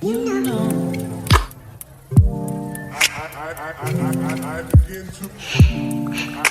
You know. I begin to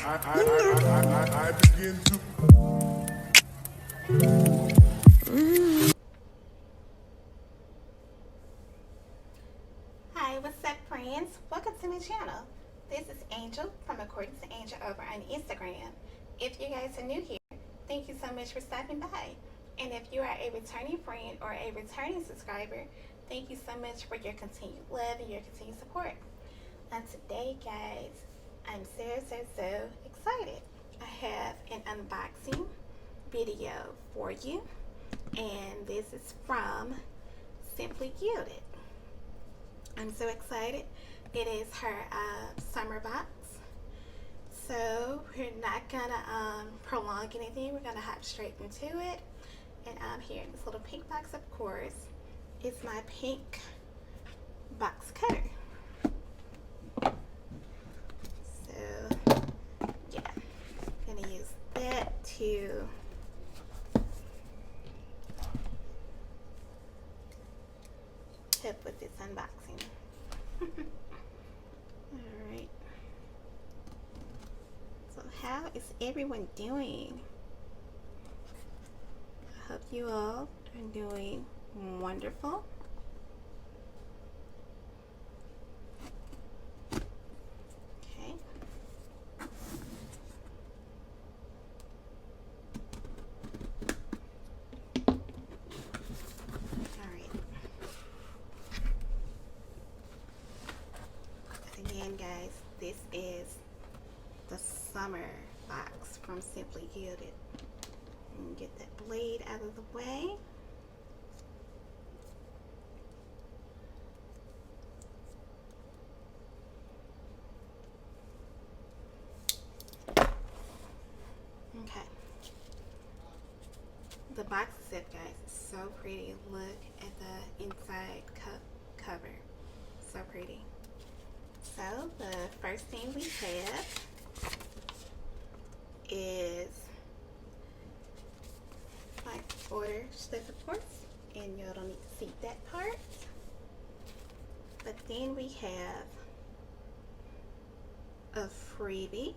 I begin to Hi, what's up, friends? Welcome to my channel. This is Angel from According to Angel over on Instagram. If you guys are new here, thank you so much for stopping by. And if you are a returning friend or a returning subscriber, thank you so much for your continued love and your continued support. And today, guys, I'm so excited. I have an unboxing video for you, and this is from Simply Gilded. I'm so excited. It is her summer box. So we're not gonna prolong anything. We're gonna hop straight into it. And here in this little pink box, of course, is my pink box cutter. So yeah, I'm gonna use that to help with this unboxing. Alright. So how is everyone doing? I hope you all are doing wonderful. Okay. Alright. Again, guys, this is the summer box from Simply Gilded. And get that blade out of the way. Okay. The box set, guys, is so pretty. Look at the inside cover. So pretty. So the first thing we have is my order slip, of course, and y'all don't need to see that part. But then we have a freebie.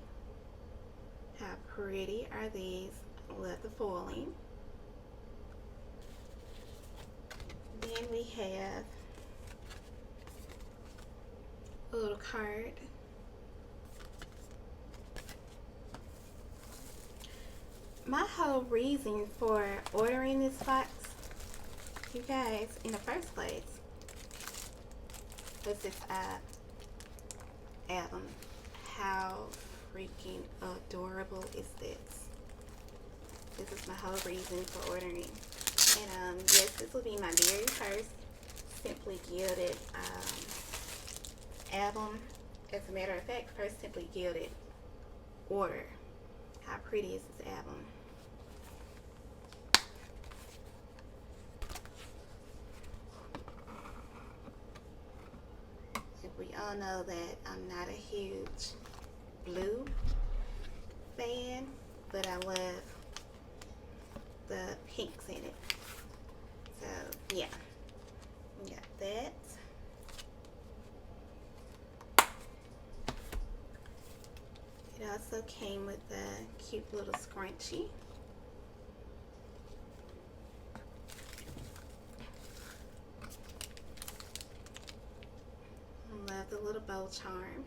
How pretty are these? Love the foiling. Then we have a little card. My whole reason for ordering this box, you guys, in the first place, was this album. How freaking adorable is this? This is my whole reason for ordering. And yes, this will be my very first Simply Gilded album. As a matter of fact, first Simply Gilded order. How pretty is this album? We all know that I'm not a huge blue fan, but I love the pinks in it. So yeah, we got that. It also came with a cute little scrunchie. Love the little bow charm.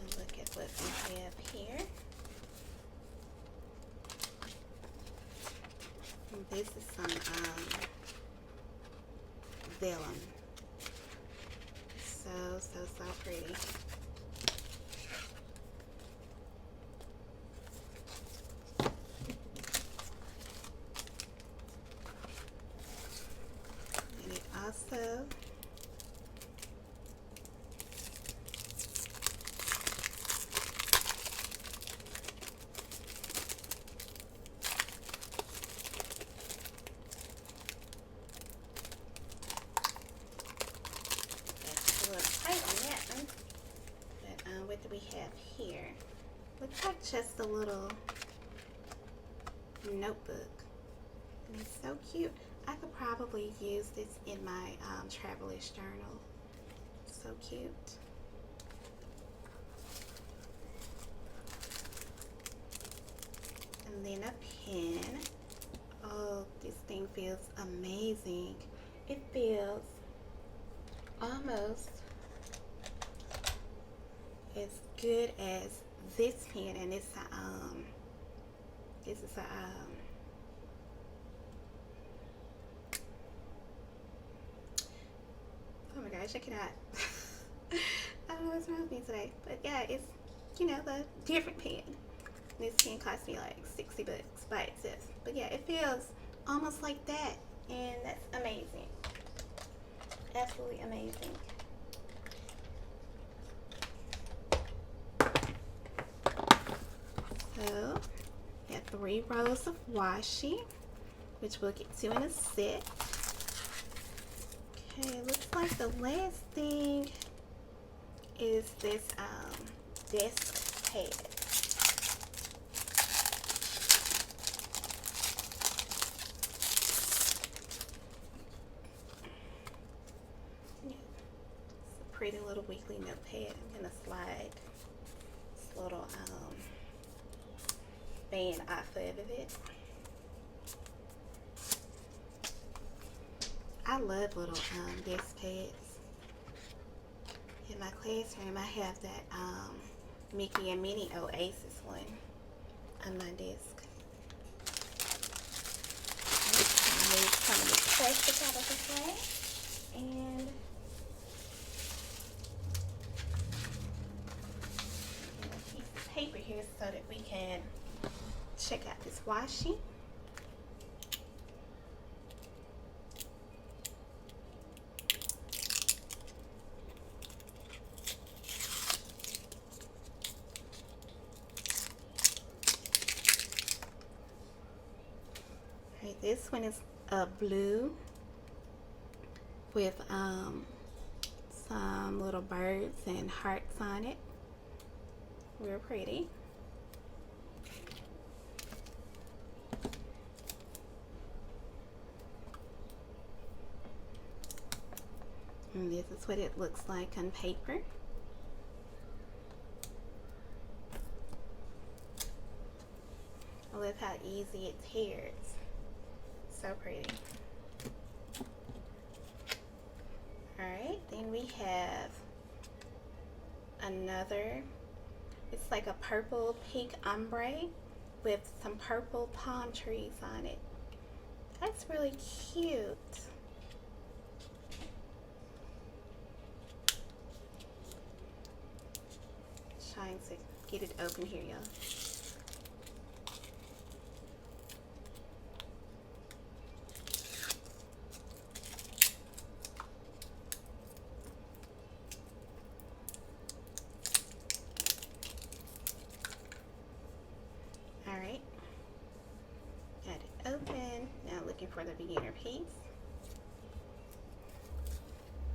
And look at what we have here. And this is some vellum. So pretty. And it also It's like just a little notebook. And it's so cute. I could probably use this in my traveler's journal. So cute. And then a pen. Oh, this thing feels amazing. It feels almost as good as this pen, and it's a this is a oh my gosh, check it out. I don't know what's wrong with me today, but yeah, it's, you know, the different pen. This pen cost me like 60 bucks by itself, but yeah, it feels almost like that, and that's amazing. Absolutely amazing. So, we have 3 rows of washi, which we'll get to in a set. Okay, looks like the last thing is this desk pad. Yeah, it's a pretty little weekly notepad. I'm gonna slide this little band off of it. I love little desk pads. In my classroom, I have that Mickey and Minnie Oasis one on my desk. Move some of this plastic out of the way, and a piece of paper here so that we can check out this washi. Right, this one is a blue with some little birds and hearts on it. Real pretty. And this is what it looks like on paper. I love how easy it tears. So pretty. Alright, then we have another, it's like a purple pink ombre with some purple palm trees on it. That's really cute. Trying to get it open here, y'all. Alright, got it open. Now looking for the beginner piece.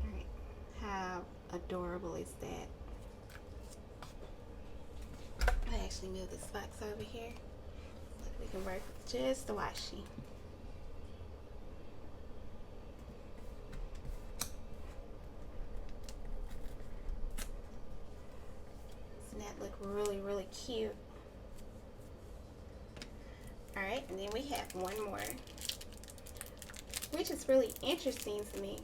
Alright, how adorable is that? I actually move this box over here so that we can work with just the washi. Doesn't that look really, really cute? Alright, and then we have one more, which is really interesting to me.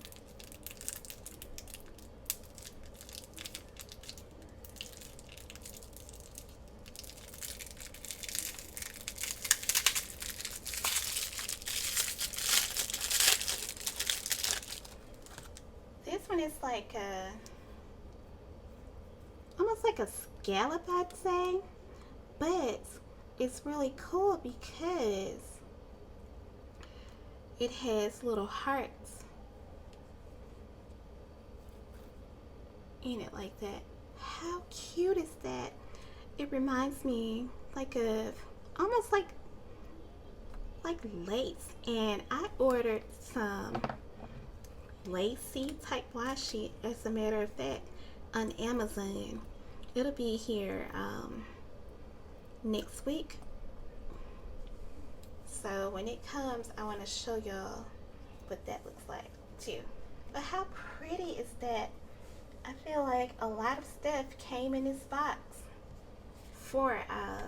This one is like a, almost like a scallop, I'd say, but it's really cool because it has little hearts in it like that. How cute is that? It reminds me like of almost like lace, and I ordered some lacy type washi, as a matter of fact, on Amazon. It'll be here next week. So when it comes, I want to show y'all what that looks like too. But how pretty is that? I feel like a lot of stuff came in this box for I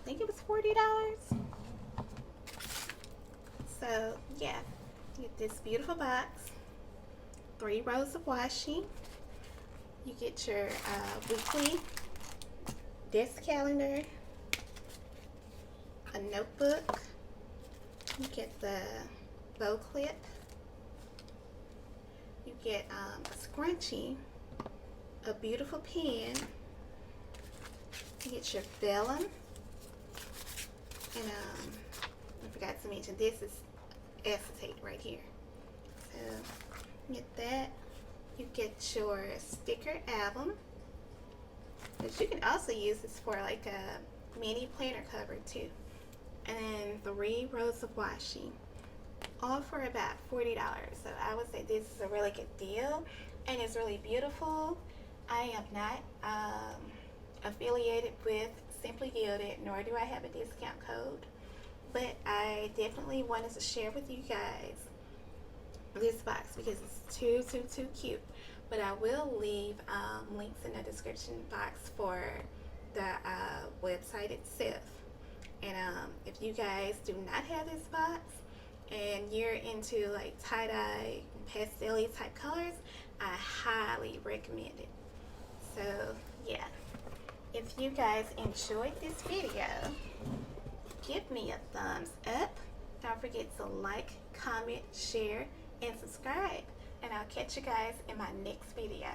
think it was $40. So yeah, you get this beautiful box, 3 rows of washi. You get your weekly desk calendar, a notebook. You get the bow clip. You get a scrunchie, a beautiful pen. You get your vellum, and I forgot to mention this is acetate right here. So you get that. You get your sticker album, which you can also use this for like a mini planner cover too. And then 3 rows of washi, all for about $40. So I would say this is a really good deal, and it's really beautiful. I am not affiliated with Simply Gilded, nor do I have a discount code, but I definitely wanted to share with you guys this box because it's too cute. But I will leave links in the description box for the website itself. And if you guys do not have this box and you're into like tie-dye, pastel type colors, I highly recommend it. So yeah, if you guys enjoyed this video, give me a thumbs up. Don't forget to like, comment, share, and subscribe. And I'll catch you guys in my next video.